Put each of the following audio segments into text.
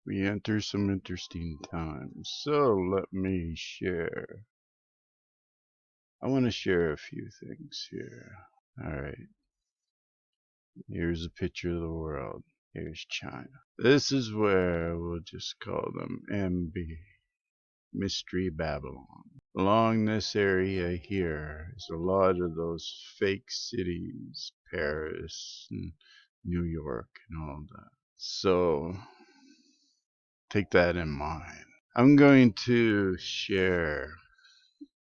we enter some interesting times. So let me share. I want to share a few things here. Alright, here's a picture of the world. Here's China. This is where we'll just call them MB, Mystery Babylon. Along this area here is a lot of those fake cities, Paris and New York and all that. So take that in mind. I'm going to share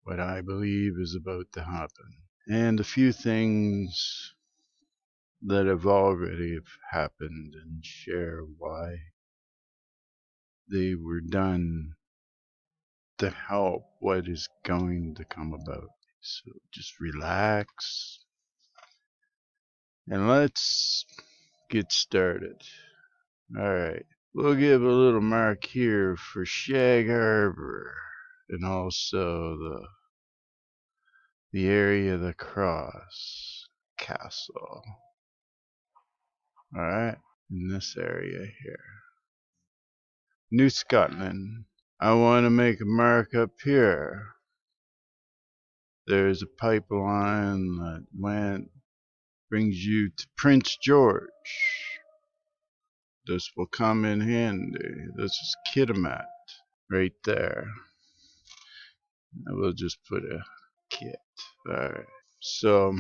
what I believe is about to happen and a few things that have already happened and share why they were done to help what is going to come about. So just relax and let's get started. Alright, we'll give a little mark here for Shag Harbor and also the area of the Cross Castle. Alright, in this area here. New Scotland. I want to make a mark up here. There's a pipeline that brings you to Prince George. This will come in handy. This is Kitimat right there. I will just put a kit. Alright, so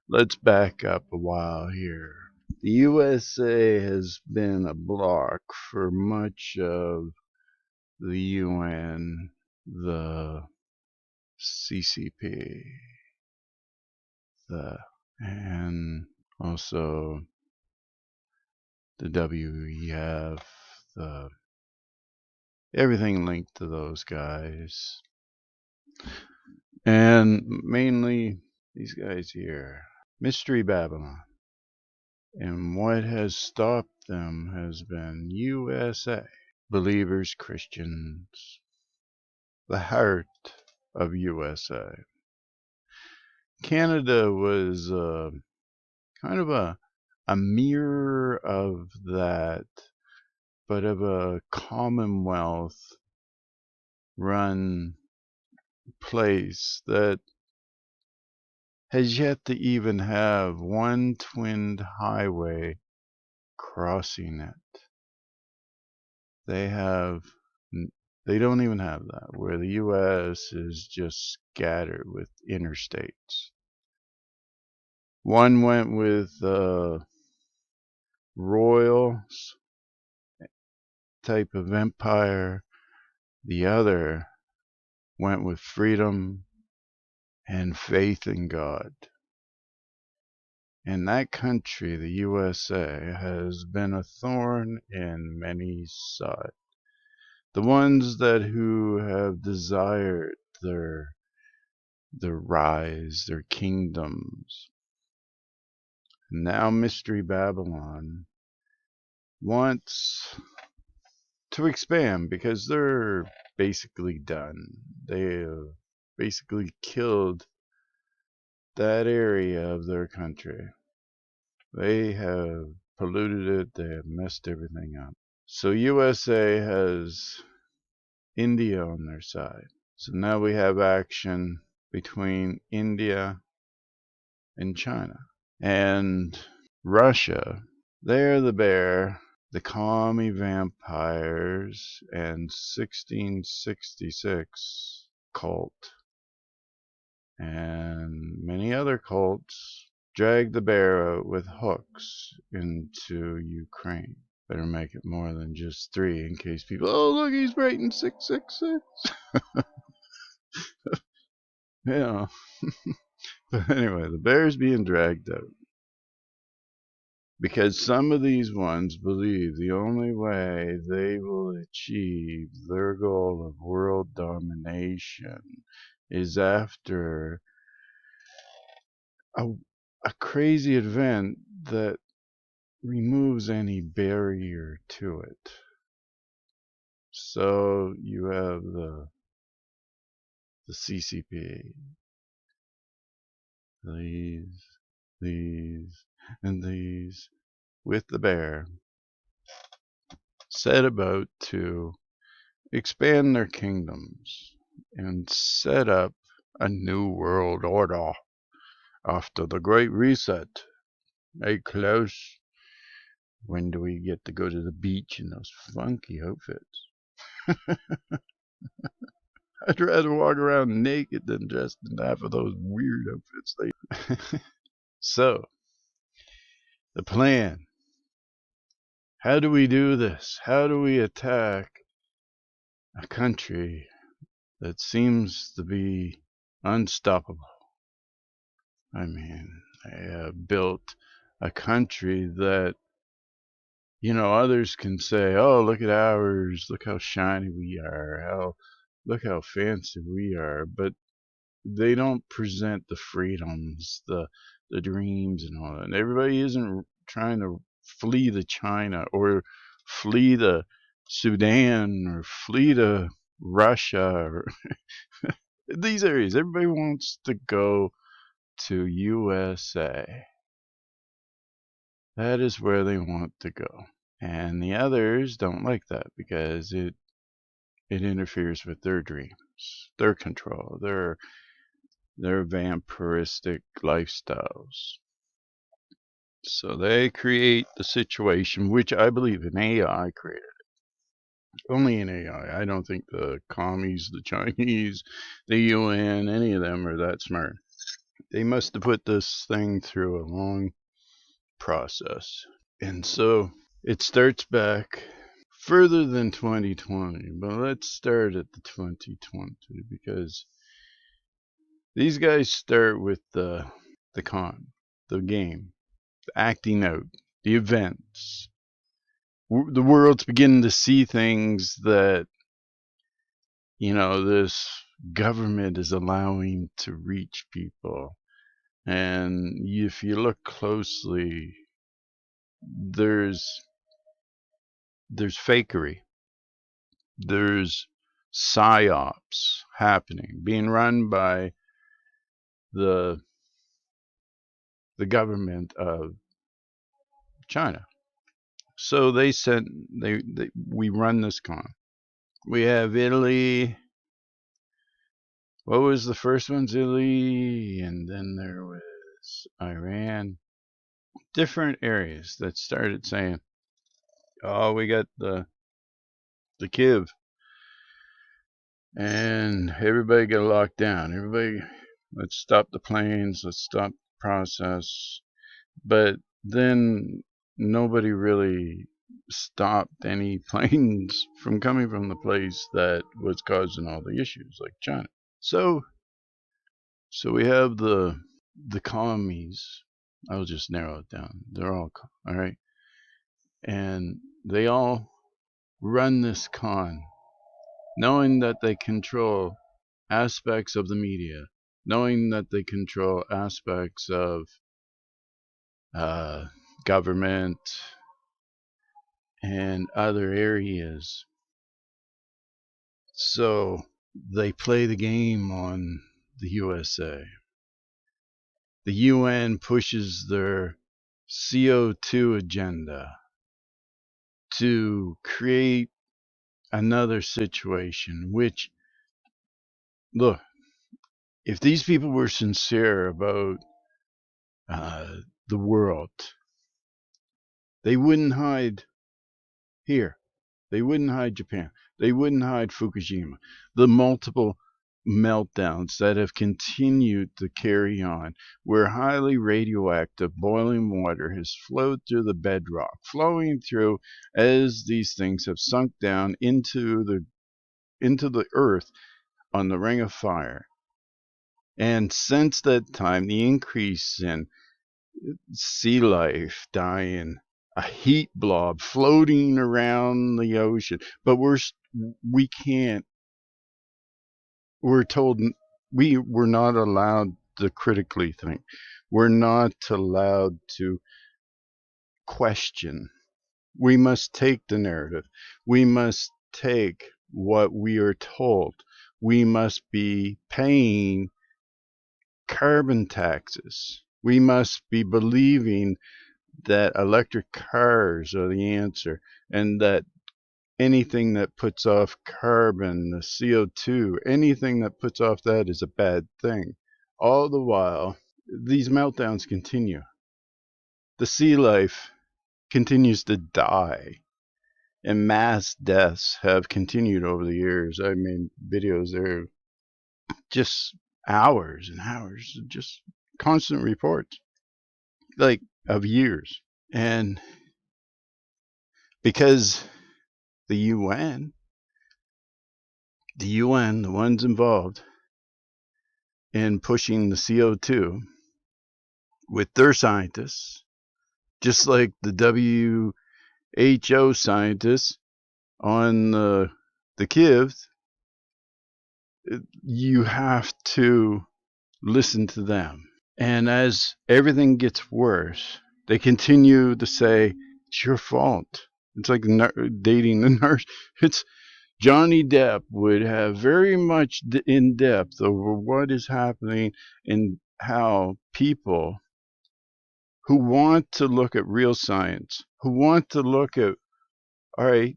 let's back up a while here. The USA has been a block for much of the UN, the CCP, and also the WEF, everything linked to those guys, and mainly these guys here, Mystery Babylon. And what has stopped them has been USA, believers, Christians, the heart of USA. Canada was kind of a mirror of that, but of a Commonwealth run place that has yet to even have one twinned highway crossing it. They don't even have that, where the US is just scattered with interstates. One went with royal type of empire. The other went with freedom and faith in God. And that country, the USA, has been a thorn in many side. The ones who have desired their rise, their kingdoms. Now Mystery Babylon wants to expand because they're basically done. They have basically killed that area of their country. They have polluted it, they have messed everything up. So USA has India on their side. So now we have action between India and China. And Russia, they're the bear, the commie vampires, and 1666 cult, and many other cults drag the bear out with hooks into Ukraine. Better make it more than just 3 in case people, oh look, he's writing 666. Yeah. But anyway, the bear's being dragged out because some of these ones believe the only way they will achieve their goal of world domination is after a crazy event that removes any barrier to it. So you have the CCP, these, and these, with the bear. set about to expand their kingdoms and set up a new world order after the Great Reset. Hey, Klaus, when do we get to go to the beach in those funky outfits? I'd rather walk around naked than dressed in half of those weird outfits they. So, the plan. How do we do this? How do we attack a country that seems to be unstoppable? I mean, they have built a country that, others can say, oh, look at ours, look how shiny we are, look how fancy we are, but they don't present the freedoms, the dreams and all that. And everybody isn't trying to flee to China or flee to Sudan or flee to Russia or these areas. Everybody wants to go to USA. That is where they want to go. And the others don't like that because it interferes with their dreams, their control, their vampiristic lifestyles. So they create the situation, which I believe an AI created. Only an AI. I don't think the commies, the Chinese, the UN, any of them are that smart. They must have put this thing through a long process. And so it starts back further than 2020, but let's start at the 2020 because these guys start with the con, the game, the acting out, the events. The world's beginning to see things that, this government is allowing to reach people. And if you look closely, there's fakery. There's psyops happening, being run by the government of China. So we run this con. We have Italy. What was the first one? Italy, and then there was Iran. Different areas that started saying, "Oh, we got the Kiev," and everybody got locked down. Everybody, let's stop the planes. Let's stop the process. But then nobody really stopped any planes from coming from the place that was causing all the issues, like China. So we have the commies. I'll just narrow it down. They're all right, and they all run this con, knowing that they control aspects of the media, knowing that they control aspects of government and other areas. So they play the game on the USA. The UN pushes their CO2 agenda to create another situation, which, look, if these people were sincere about the world, they wouldn't hide here. They wouldn't hide Japan. They wouldn't hide Fukushima. The multiple meltdowns that have continued to carry on, where highly radioactive boiling water has flowed through the bedrock, flowing through as these things have sunk down into the earth on the ring of fire. And since that time, the increase in sea life dying, a heat blob floating around the ocean, but we can't. We're told we're not allowed to critically think. We're not allowed to question. We must take the narrative. We must take what we are told. We must be paying carbon taxes. We must be believing that electric cars are the answer and that anything that puts off carbon, the CO2, anything that puts off that is a bad thing. All the while, these meltdowns continue. The sea life continues to die, and mass deaths have continued over the years. I mean, videos there, just hours and hours, just constant reports, like of years. And because the UN, the ones involved in pushing the CO2 with their scientists, just like the WHO scientists on the Kiev, you have to listen to them. And as everything gets worse, they continue to say, it's your fault. It's like dating the nurse. It's Johnny Depp would have very much in depth over what is happening and how people who want to look at real science, who want to look at, all right,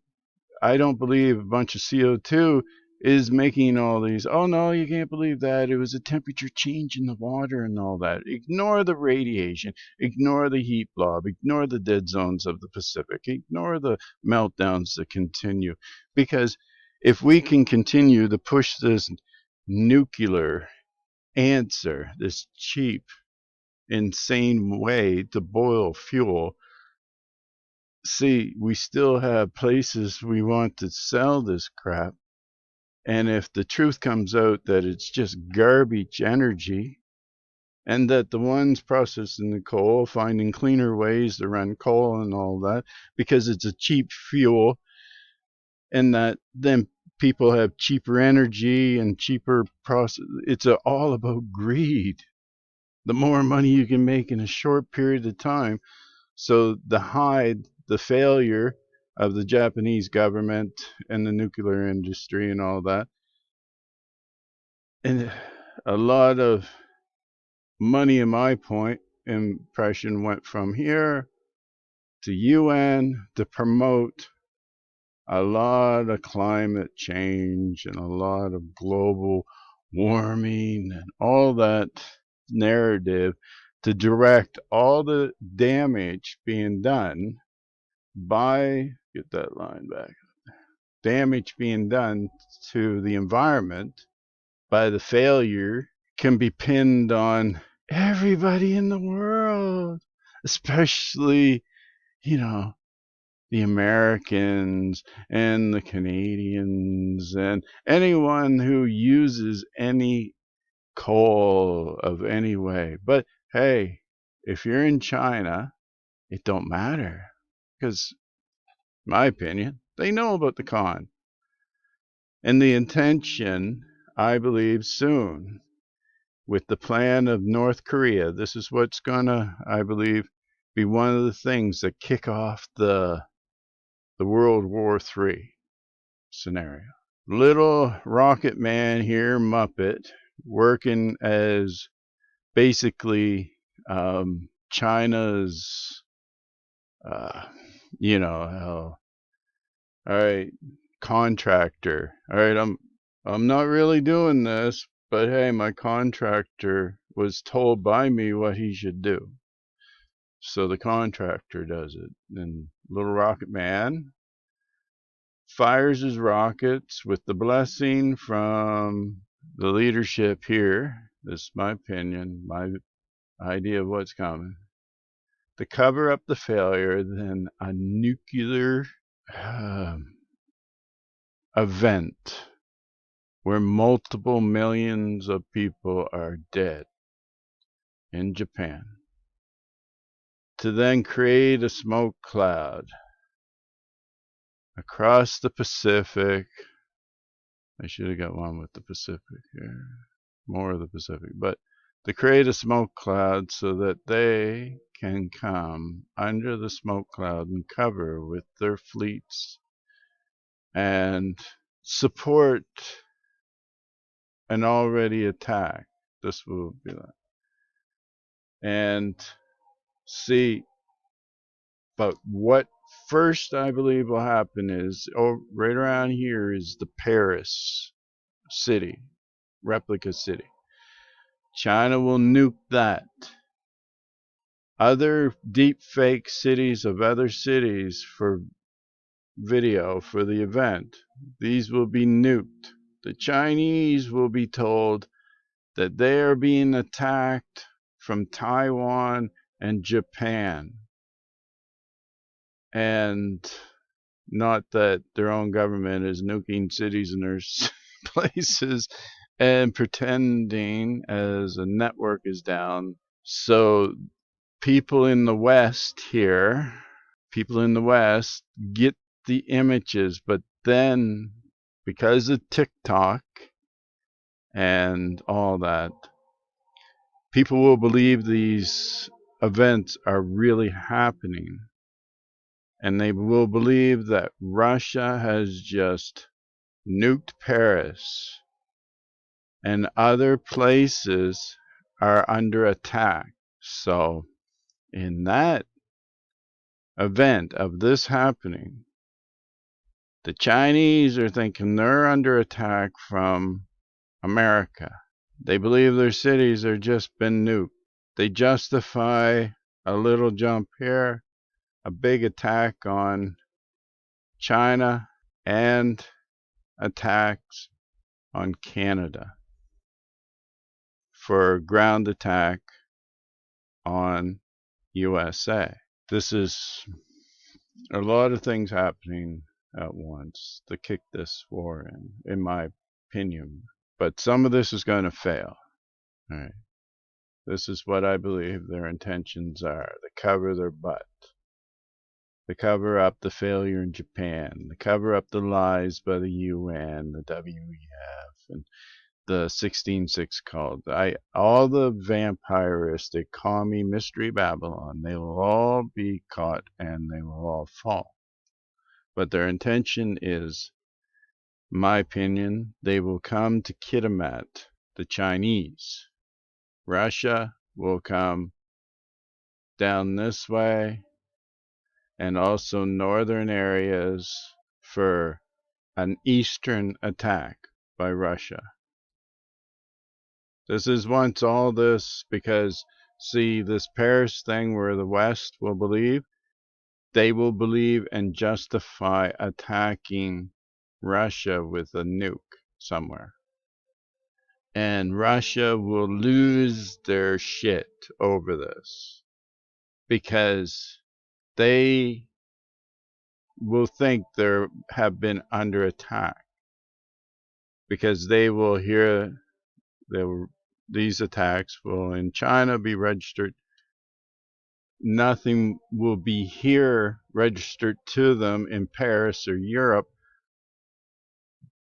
I don't believe a bunch of CO2 is making all these, oh no, you can't believe that. It was a temperature change in the water and all that. Ignore the radiation, ignore the heat blob, ignore the dead zones of the Pacific, ignore the meltdowns that continue. Because if we can continue to push this nuclear answer, this cheap, insane way to boil fuel, see, we still have places we want to sell this crap. And if the truth comes out that it's just garbage energy, and that the ones processing the coal, finding cleaner ways to run coal and all that, because it's a cheap fuel, and that then people have cheaper energy and cheaper process. It's all about greed. The more money you can make in a short period of time. So to hide the failure of the Japanese government and the nuclear industry and all that, and a lot of money, in my point impression, went from here to UN to promote a lot of climate change and a lot of global warming and all that narrative to direct all the damage being done by, get that line back, damage being done to the environment by the failure can be pinned on everybody in the world, especially, you know, the Americans and the Canadians and anyone who uses any coal of any way. But hey, if you're in China, it don't matter, because, my opinion, they know about the con. And the intention, I believe, soon, with the plan of North Korea, this is what's gonna, I believe, be one of the things that kick off the World War III scenario. Little rocket man here, Muppet, working as basically China's, you know, all right, contractor. All right, I'm not really doing this, but hey, my contractor was told by me what he should do. So the contractor does it. And little rocket man fires his rockets with the blessing from the leadership here. This is my opinion, my idea of what's coming. To cover up the failure, then a nuclear event where multiple millions of people are dead in Japan, to then create a smoke cloud across the Pacific. I should have got one with the Pacific here, more of the Pacific, but to create a smoke cloud so that they can come under the smoke cloud and cover with their fleets and support an already attack. This will be that. And see, but what first I believe will happen is, right around here is the Paris city, replica city. China will nuke that. Other deep fake cities of other cities for video for the event, these will be nuked. The Chinese will be told that they are being attacked from Taiwan and Japan, and not that their own government is nuking cities and their places and pretending as a network is down. So people in the West here, people in the West get the images, but then because of TikTok and all that, people will believe these events are really happening. And they will believe that Russia has just nuked Paris and other places are under attack. So in that event of this happening, the Chinese are thinking they're under attack from America. They believe their cities are just been nuked. They justify a little jump here, a big attack on China, and attacks on Canada for ground attack on USA. This is a lot of things happening at once to kick this war in my opinion. But some of this is going to fail. All right. This is what I believe their intentions are. To cover their butt. To cover up the failure in Japan. To cover up the lies by the UN, the WEF, and the 16/6 cult. All the vampiristic commie mystery Babylon, they will all be caught and they will all fall. But their intention is, my opinion, they will come to Kitimat, the Chinese. Russia will come down this way and also northern areas for an eastern attack by Russia. This is once all this, because see, this Paris thing where the West will believe, they will believe and justify attacking Russia with a nuke somewhere. And Russia will lose their shit over this because they will think they have been under attack, because they will hear these attacks will in China be registered. Nothing will be here registered to them in Paris or Europe,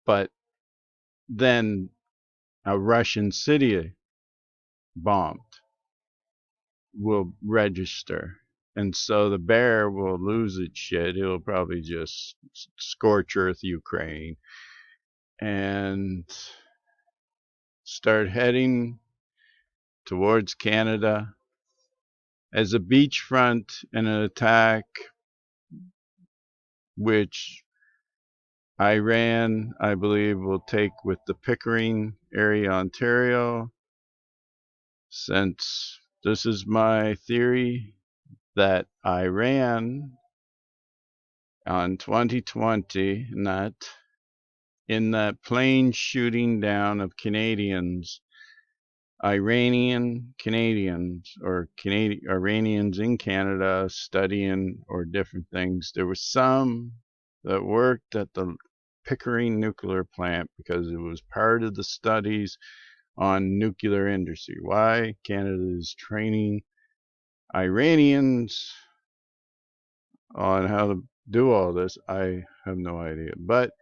but then a Russian city bombed will register. And so the bear will lose its shit. It'll probably just scorch earth Ukraine and start heading towards Canada as a beachfront and an attack which Iran, I believe, will take with the Pickering area, Ontario. Since this is my theory that Iran on 2020, not in that plane shooting down of Canadians, Iranian Canadians or Iranians in Canada studying or different things. There were some that worked at the Pickering nuclear plant because it was part of the studies on nuclear industry. Why Canada is training Iranians on how to do all this, I have no idea. But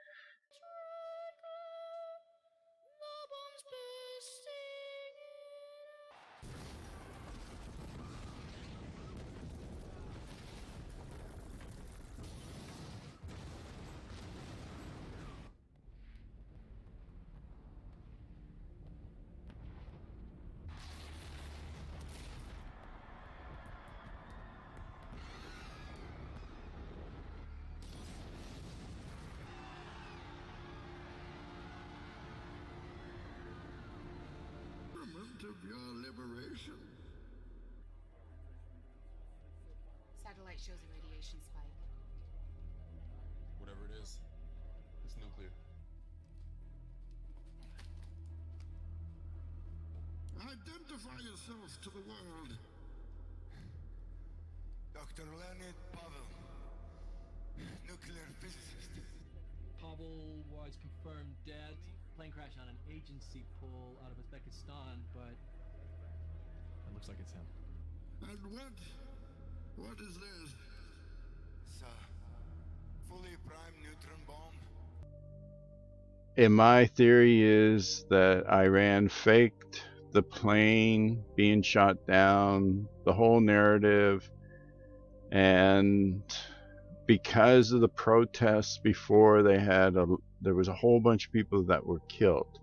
of your liberation? Satellite shows a radiation spike. Whatever it is, it's nuclear. Identify yourself to the world. Dr. Leonid Pavel, nuclear physicist. Pavel was confirmed dead. Plane crash on an agency pool out of Uzbekistan, but It looks like it's him. And what is this? It's a fully primed neutron bomb. And my theory is that Iran faked the plane being shot down, the whole narrative, and because of the protests before, there was a whole bunch of people that were killed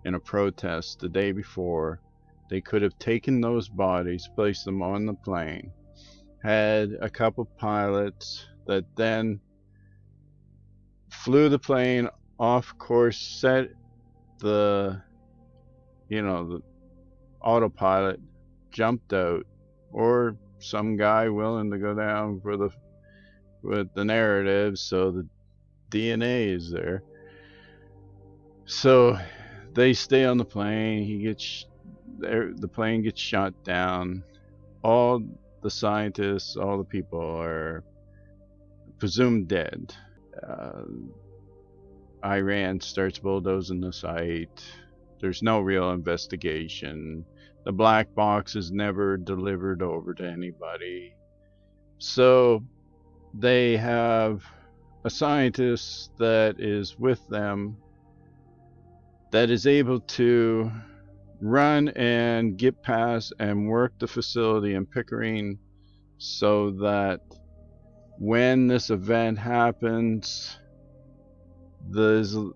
in a protest the day before. They could have taken those bodies, placed them on the plane, had a couple pilots that then flew the plane off course, set the autopilot, jumped out, or some guy willing to go down with the narrative, so the DNA is there. So they stay on the plane. The plane gets shot down. All the scientists, all the people are presumed dead. Iran starts bulldozing the site. There's no real investigation. The black box is never delivered over to anybody. So they have a scientist that is with them that is able to run and get past and work the facility in Pickering so that when this event happens, the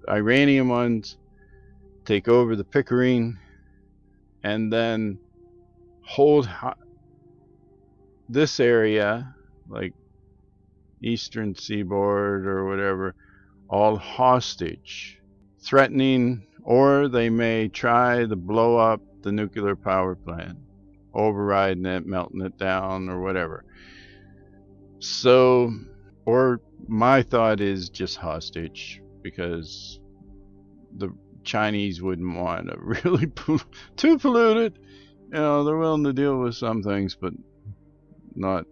Iranian ones take over the Pickering and then hold this area, like Eastern Seaboard or whatever, all hostage, threatening, or they may try to blow up the nuclear power plant, overriding it, melting it down, or whatever. So, or my thought is just hostage, because the Chinese wouldn't want to really too polluted. They're willing to deal with some things, but not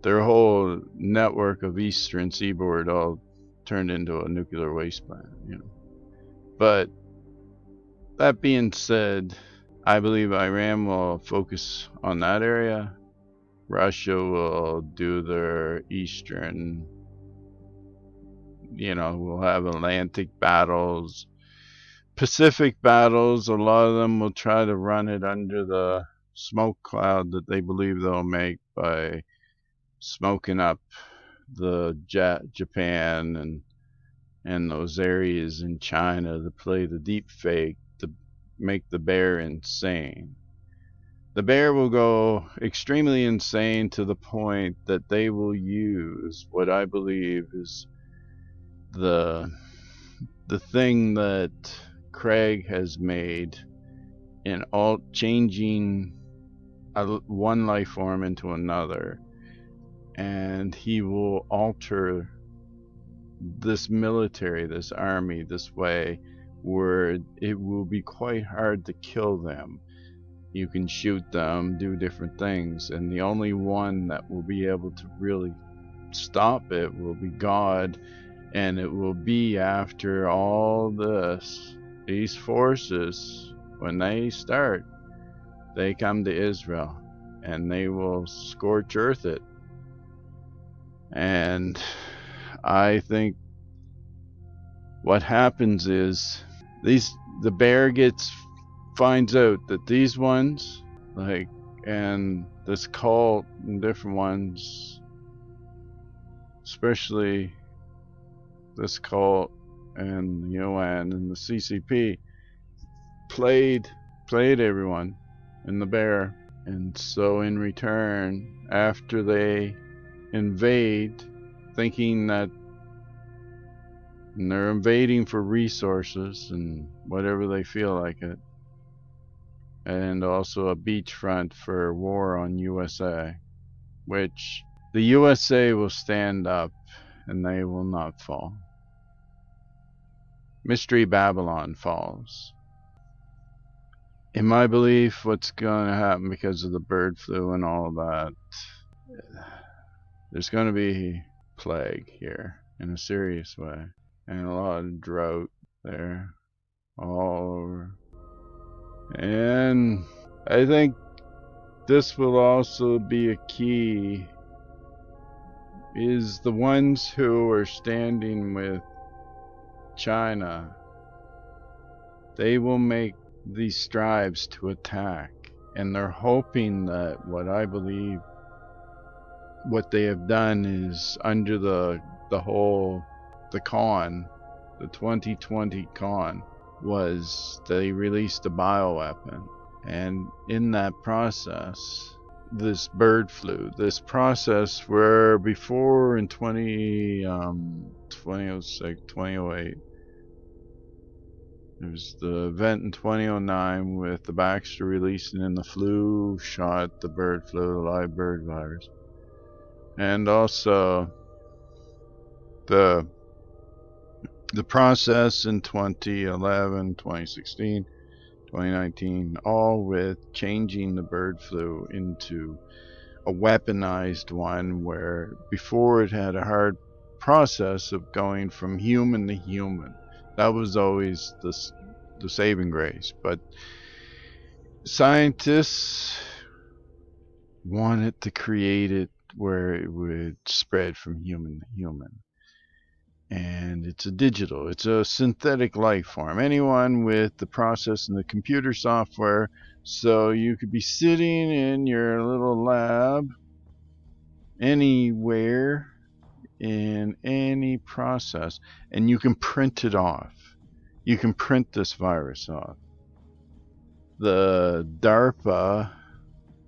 their whole network of Eastern Seaboard all turned into a nuclear waste plant. But that being said, I believe Iran will focus on that area. Russia will do their eastern, we'll have Atlantic battles, Pacific battles. A lot of them will try to run it under the smoke cloud that they believe they'll make by smoking up the Japan and those areas in China to play the deep fake to make the bear insane. The bear will go extremely insane to the point that they will use what I believe is the thing that Craig has made in all changing one life form into another, and he will alter this military, this army, this way where it will be quite hard to kill them. You can shoot them, do different things, and the only one that will be able to really stop it will be God. And it will be after all these forces, when they start, they come to Israel and they will scorch earth it. And I think what happens is the bear finds out that these ones, and this cult and different ones, especially this cult and the UN and the CCP, played everyone in the bear. And so in return, after they invade, thinking that And they're invading for resources and whatever they feel like it. And also a beachfront for war on USA, which the USA will stand up and they will not fall. Mystery Babylon falls. In my belief, what's going to happen because of the bird flu and all of that, there's going to be plague here in a serious way, and a lot of drought there all over. And I think this will also be a key, is the ones who are standing with China, they will make these strives to attack, and they're hoping that what I believe what they have done is under the con, the 2020 con, was they released a bioweapon, and in that process, this bird flu, this process where before in 2006, 2008, there was the event in 2009 with the Baxter releasing in the flu shot, the bird flu, the live bird virus. And also the process in 2011, 2016, 2019, all with changing the bird flu into a weaponized one, where before it had a hard process of going from human to human. That was always the saving grace. But scientists wanted to create it where it would spread from human to human. And it's a synthetic life form. Anyone with the process and the computer software, so you could be sitting in your little lab anywhere in any process, and you can print it off. You can print this virus off. The DARPA,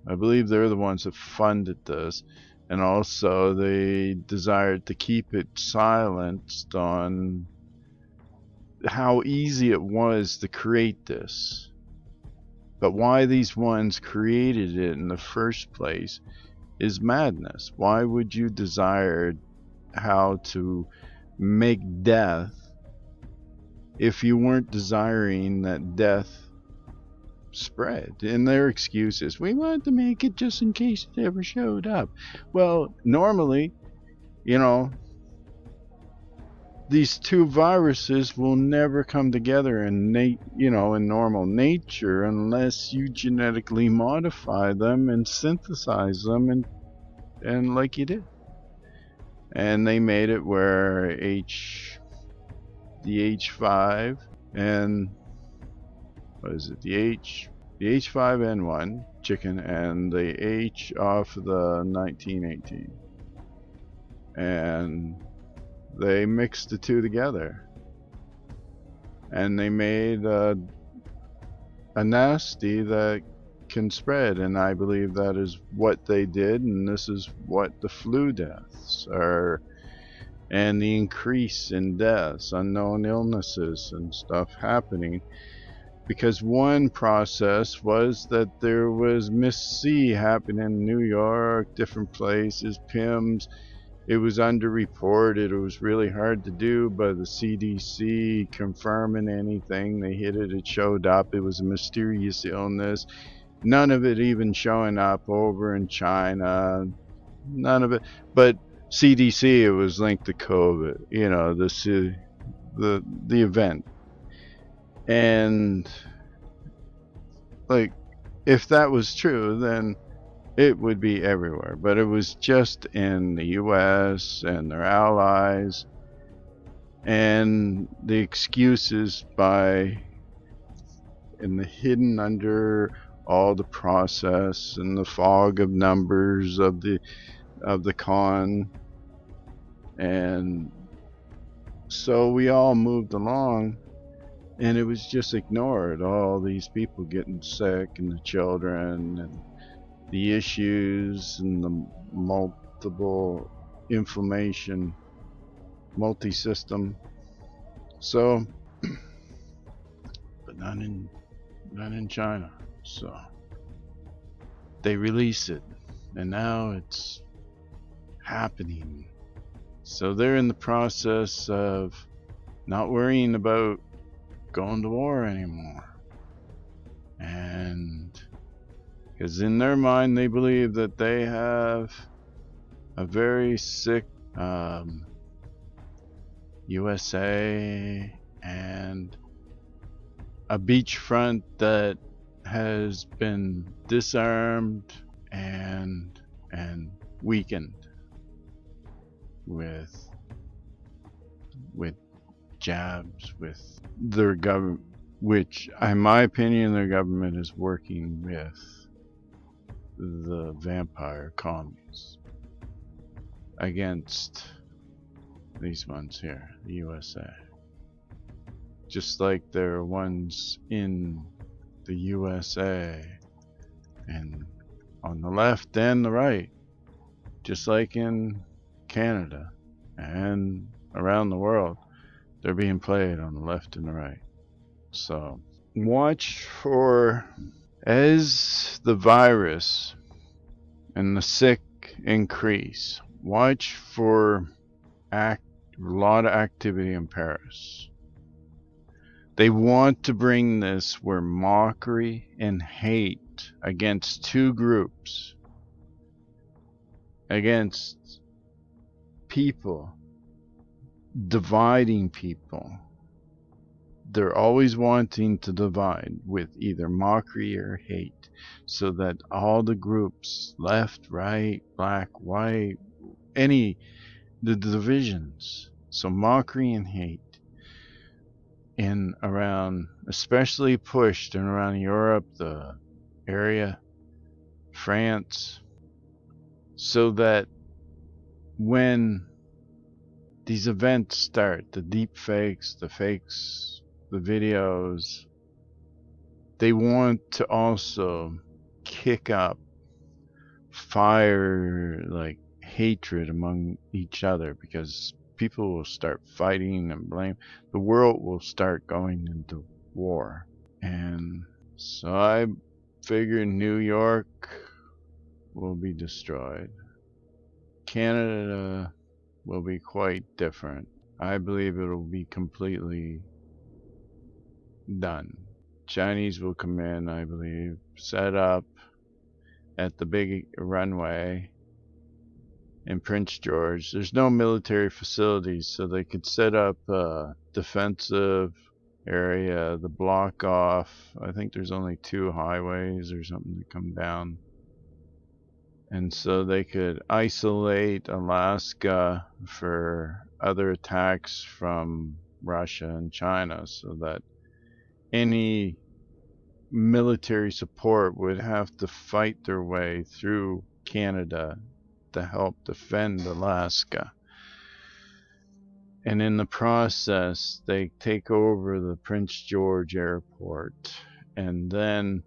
I believe they're the ones that funded this, and also they desired to keep it silenced on how easy it was to create this. But why these ones created it in the first place is madness. Why would you desire how to make death if you weren't desiring that death spread? And their excuse is, we wanted to make it just in case it ever showed up. Well, normally, these two viruses will never come together in normal nature unless you genetically modify them and synthesize them and like you did. And they made it where the H5 and the H5N1 chicken and the H off the 1918, and they mixed the two together, and they made a nasty that can spread. And I believe that is what they did, and this is what the flu deaths are, and the increase in deaths, unknown illnesses and stuff happening, because one process was that there was Miss C happening in New York, different places, PIMS. It was underreported. It was really hard to do, but the CDC confirming anything, they hit it, it showed up. It was a mysterious illness. None of it even showing up over in China. None of it. But CDC, it was linked to COVID, the event. And like, if that was true, then it would be everywhere. But it was just in the US and their allies, and the excuses and the hidden under all the process and the fog of numbers of the con. And so we all moved along, and it was just ignored. All these people getting sick, and the children, and the issues, and the multiple inflammation, multi-system So, but not in China. So they release it, and now it's happening. So they're in the process of not worrying about going to war anymore. And because in their mind they believe that they have a very sick USA and a beachfront that has been disarmed and weakened with jabs with their government, which in my opinion their government is working with the vampire commies against these ones here, the USA. Just like there are ones in the USA and on the left and the right, just like in Canada and around the world, they're being played on the left and the right. So watch for, as the virus and the sick increase, watch for a lot of activity in Paris. They want to bring this where mockery and hate against two groups, against people, dividing people. They're always wanting to divide with either mockery or hate, so that all the groups, left, right, black, white, the divisions, so mockery and hate, in around, especially pushed in around Europe, the area, France, so that when these events start, the deep fakes, the fakes, the videos, they want to also kick up fire, like hatred among each other, because people will start fighting and blame. The world will start going into war. And so I figure New York will be destroyed. Canada will be quite different. I believe it'll be completely done. Chinese will come in, I believe, set up at the big runway in Prince George. There's no military facilities, so they could set up a defensive area, the block off. I think there's only 2 highways or something that come down. And so they could isolate Alaska for other attacks from Russia and China, so that any military support would have to fight their way through Canada to help defend Alaska. And in the process, they take over the Prince George airport and then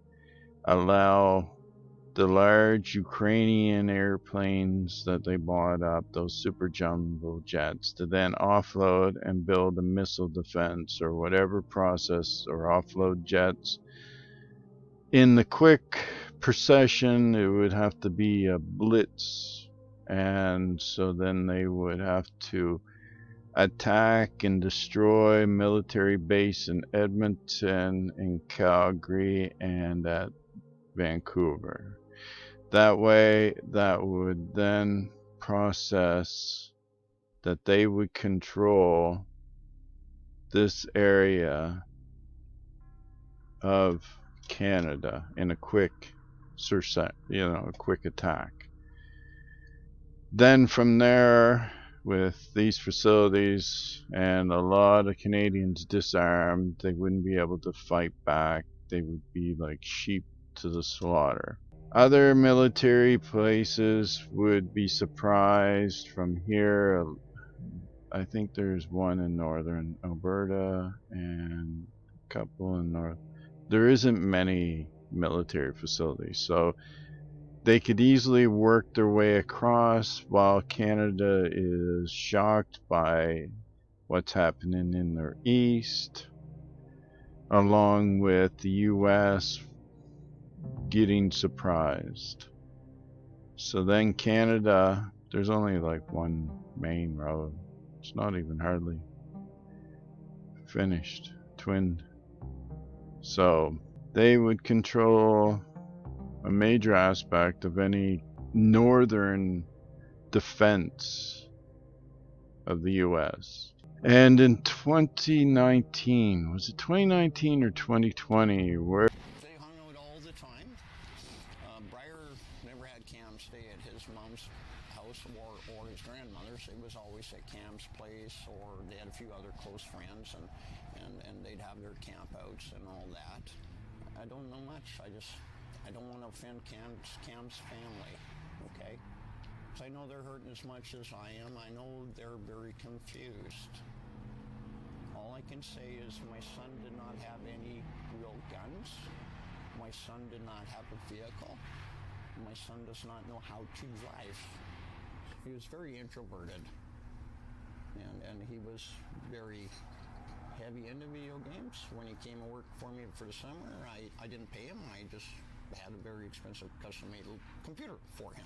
allow the large Ukrainian airplanes that they bought up, those super jumbo jets, to then offload and build a missile defense or whatever process, or offload jets. In the quick procession, it would have to be a blitz, and so then they would have to attack and destroy military base in Edmonton, in Calgary, and at Vancouver. That way, that would then process that they would control this area of Canada in a quick a quick attack. Then from there, with these facilities and a lot of Canadians disarmed, they wouldn't be able to fight back. They would be like sheep to the slaughter. Other military places would be surprised from here. I think there's one in northern Alberta and a couple in north. There isn't many military facilities, so they could easily work their way across while Canada is shocked by what's happening in their east, along with the US getting surprised. So then Canada, there's only like one main road. It's not even hardly finished, twinned. So they would control a major aspect of any northern defense of the US. And in 2019, was it 2019 or 2020, where They hung out all the time. Breyer never had Cam stay at his mom's house or his grandmother's. It was always at Cam's place, or they had a few other close friends, and they'd have their campouts and all that. I don't know much. I don't want to offend Cam's family, okay? I know they're hurting as much as I am. I know they're very confused. All I can say is my son did not have any real guns. My son did not have a vehicle. My son does not know how to drive. He was very introverted. And he was very heavy into video games. When he came to work for me for the summer, I didn't pay him. I just had a very expensive custom-made computer for him,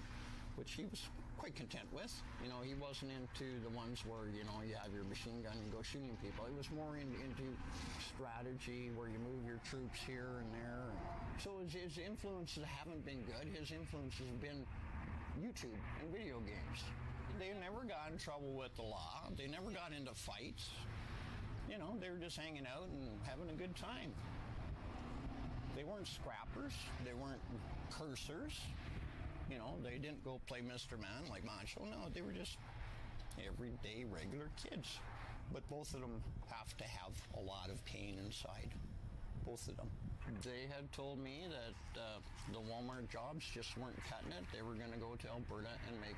which he was quite content with. You know, he wasn't into the ones where, you know, you have your machine gun and go shooting people. He was more into strategy, where you move your troops here and there. So his influences haven't been good. His influences have been YouTube and video games. They never got in trouble with the law. They never got into fights. You know, they were just hanging out and having a good time. They weren't scrappers. They weren't cursers. You know, they didn't go play Mr. Man like Macho. No, they were just everyday, regular kids. But both of them have to have a lot of pain inside. Both of them. They had told me that the Walmart jobs just weren't cutting it. They were going to go to Alberta and make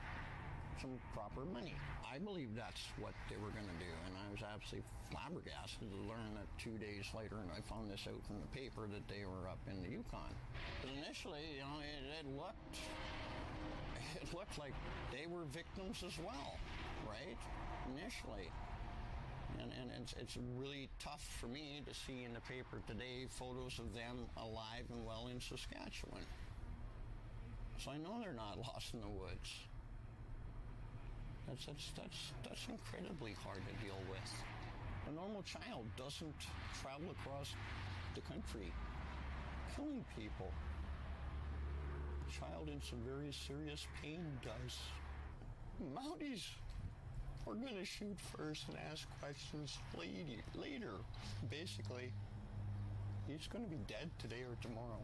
some proper money. I believe that's what they were going to do, and I was absolutely flabbergasted to learn that 2 days later, and I found this out from the paper, that they were up in the Yukon. But initially, you know, it looked like they were victims as well, right? Initially. And it's really tough for me to see in the paper today photos of them alive and well in Saskatchewan. So I know they're not lost in the woods. That's incredibly hard to deal with. A normal child doesn't travel across the country killing people. A child in some very serious pain does. Mounties are going to shoot first and ask questions later. Basically, he's going to be dead today or tomorrow.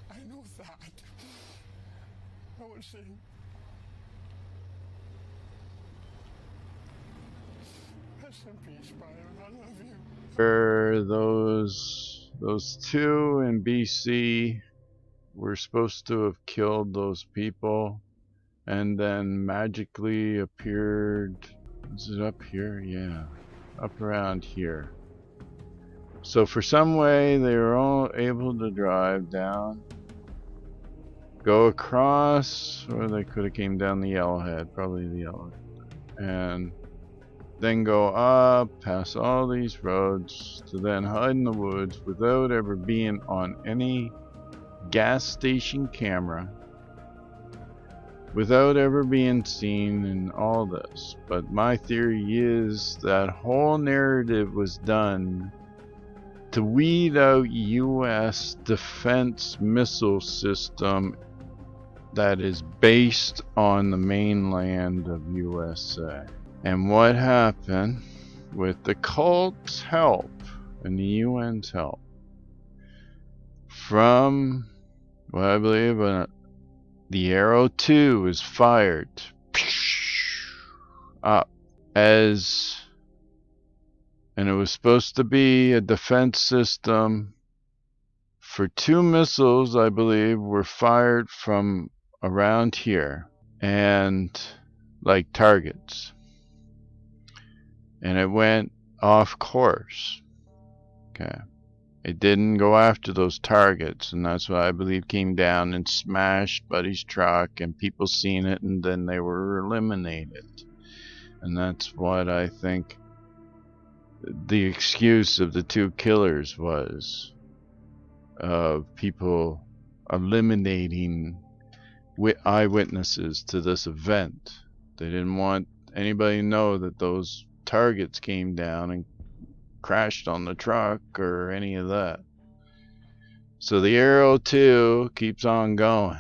I know that. I would say, rest in peace, Brian. I love you. where those two in BC were supposed to have killed those people, and then magically appeared. Is it up here? Yeah, up around here. So for some way they were all able to drive down, go across, or they could have came down the Yellowhead, probably the Yellowhead, and then go up past all these roads to then hide in the woods without ever being on any gas station camera, without ever being seen, and all this. But my theory is that whole narrative was done to weed out US defense missile system that is based on the mainland of USA. And what happened with the cult's help and the UN's help, from what I believe the Arrow 2 is fired up, and it was supposed to be a defense system for 2 missiles, I believe, were fired from around here, and like targets, and it went off course. Okay, it didn't go after those targets, and that's what I believe came down and smashed Buddy's truck, and people seen it, and then they were eliminated. And that's what I think the excuse of the two killers was, of people eliminating eyewitnesses to this event. They didn't want anybody to know that those targets came down and crashed on the truck or any of that. So the Arrow 2 keeps on going.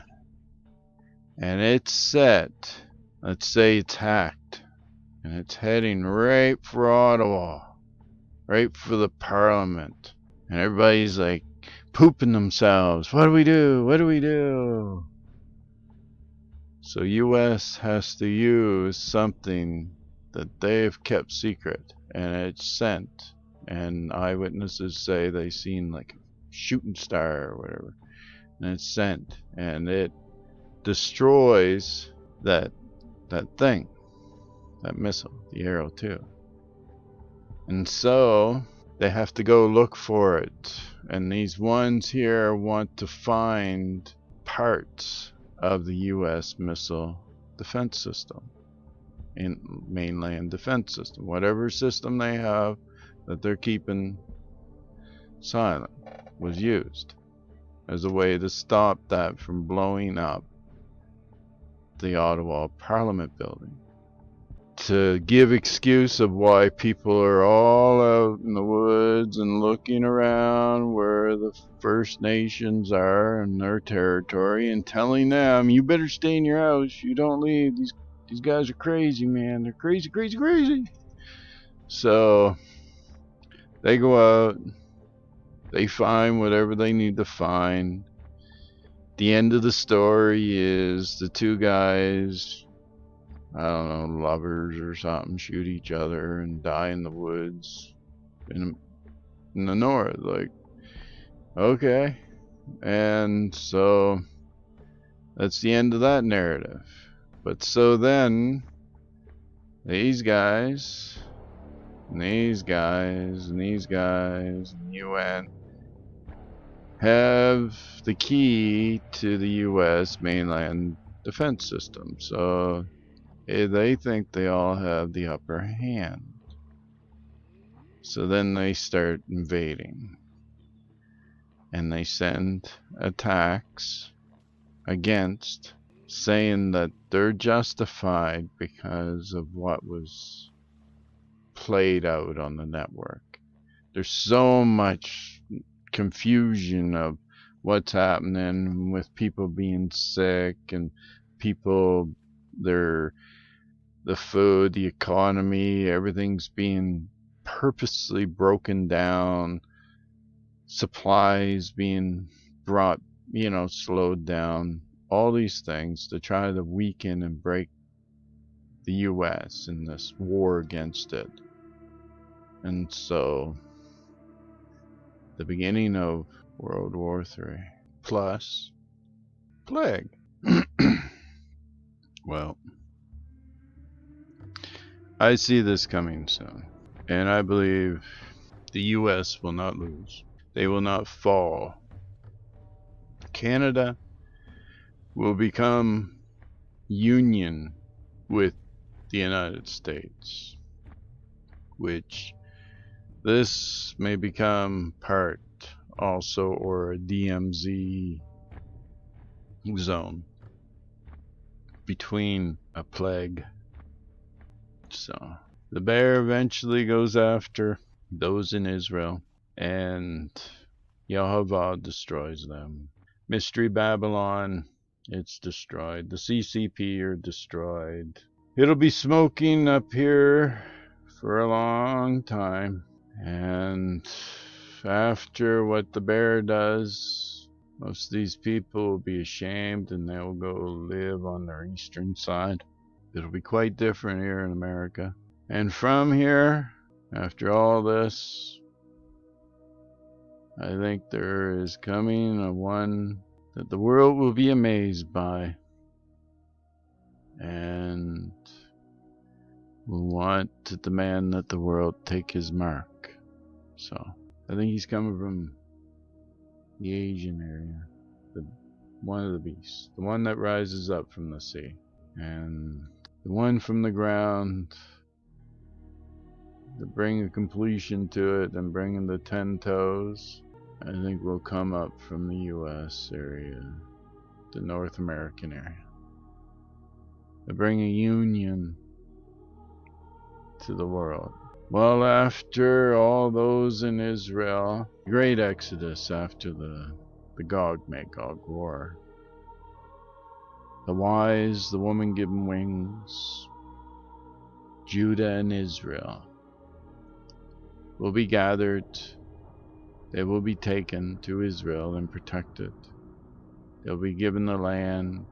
And it's set, let's say it's hacked, and it's heading right for Ottawa, right for the Parliament. And everybody's like pooping themselves. What do we do? What do we do? So US has to use something that they've kept secret, and it's sent. And eyewitnesses say they seen like a shooting star or whatever, and it's sent, and it destroys that thing, that missile, the Arrow 2. And so they have to go look for it. And these ones here want to find parts of the US missile defense system, in mainland defense system, whatever system they have that they're keeping silent, was used as a way to stop that from blowing up the Ottawa Parliament building. To give excuse of why people are all out in the woods and looking around where the First Nations are in their territory and telling them, you better stay in your house, you don't leave, these guys are crazy, man, they're crazy, crazy, crazy. So they go out, they find whatever they need to find. The end of the story is the two guys, I don't know, lovers or something, shoot each other and die in the woods in the north. Like, okay. And so that's the end of that narrative. But so then these guys and these guys and these guys and the UN have the key to the US mainland defense system. So they think they all have the upper hand. So then they start invading. And they send attacks against, saying that they're justified because of what was played out on the network. There's so much confusion of what's happening with people being sick and people, the food, the economy, everything's being purposely broken down, supplies being brought, slowed down, all these things to try to weaken and break the US in this war against it. And so the beginning of World War III plus plague. Well, I see this coming soon, and I believe the US will not lose. They will not fall. Canada will become union with the United States, which this may become part also, or a DMZ zone between a plague. So the bear eventually goes after those in Israel, and Yehovah destroys them. Mystery Babylon, it's destroyed. The CCP are destroyed. It'll be smoking up here for a long time. And after what the bear does, most of these people will be ashamed and they'll go live on their eastern side. It'll be quite different here in America. And from here, after all this, I think there is coming a one that the world will be amazed by and will want to demand that the world take his mark. So I think he's coming from the Asian area, one of the beasts, the one that rises up from the sea, and the one from the ground to bring a completion to it and bringing the 10 toes, I think will come up from the US area, the North American area. To bring a union to the world. Well, after all those in Israel, great exodus after the Gog-Magog war. The wise, the woman given wings, Judah and Israel will be gathered. They will be taken to Israel and protected. They'll be given the land,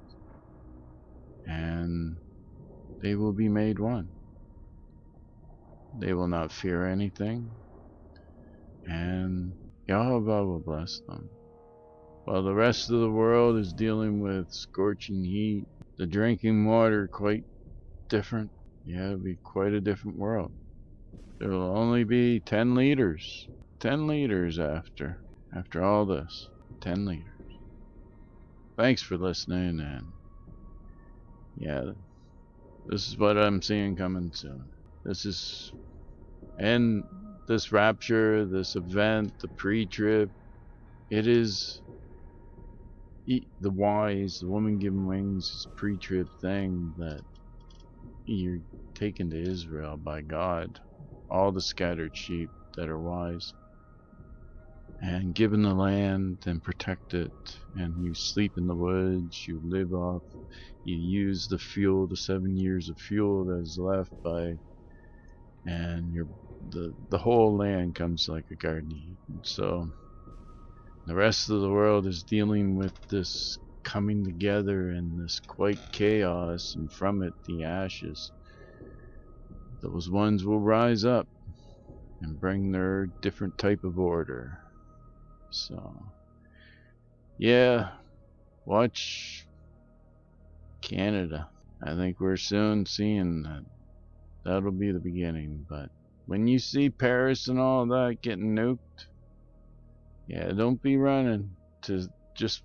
and they will be made one. They will not fear anything, and Yahweh will bless them. While the rest of the world is dealing with scorching heat, the drinking water quite different. Yeah, it'll be quite a different world. There will only be 10 liters. 10 liters after all this. 10 liters. Thanks for listening, and yeah, this is what I'm seeing coming soon. And this rapture, this event, the pre-trib, it is the wise, the woman given wings, this pre-trib thing that you're taken to Israel by God, all the scattered sheep that are wise, and given the land and protect it, and you sleep in the woods, you live off, you use the fuel, the 7 years of fuel that is left by, and the whole land comes like a garden of Eden. So the rest of the world is dealing with this coming together and this quite chaos, and from it the ashes. Those ones will rise up and bring their different type of order. So yeah, watch Canada. I think we're soon seeing that. That'll be the beginning. But when you see Paris and all that getting nuked, yeah, don't be running to just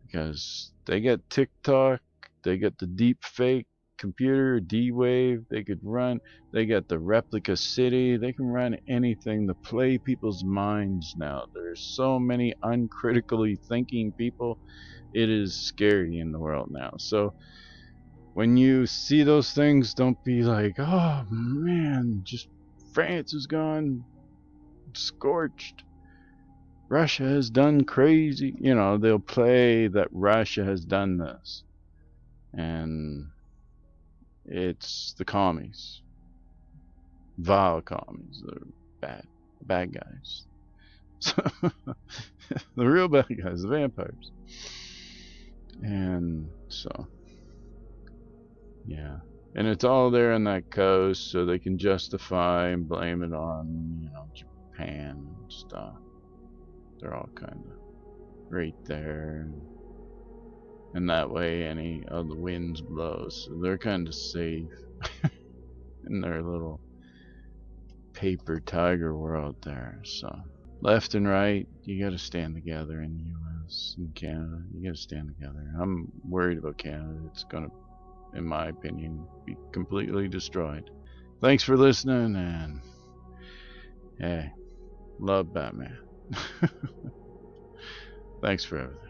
because they got TikTok, they got the deep fake computer, D-Wave, they could run, they got the replica city, they can run anything to play people's minds now. There's so many uncritically thinking people, it is scary in the world now. So when you see those things, don't be like, oh man, just France is gone scorched. Russia has done crazy. You know, they'll play that Russia has done this. And it's the commies. Vile commies. They're bad guys. The real bad guys, the vampires. And so, yeah. And it's all there on that coast, so they can justify and blame it on, you know, Japan and stuff. They're all kind of right there. And that way any of the winds blow, so they're kind of safe in their little paper tiger world there. So left and right, you gotta stand together in the US and Canada. You gotta stand together. I'm worried about Canada. It's gonna, in my opinion, be completely destroyed. Thanks for listening, and hey, love Batman. Thanks for everything.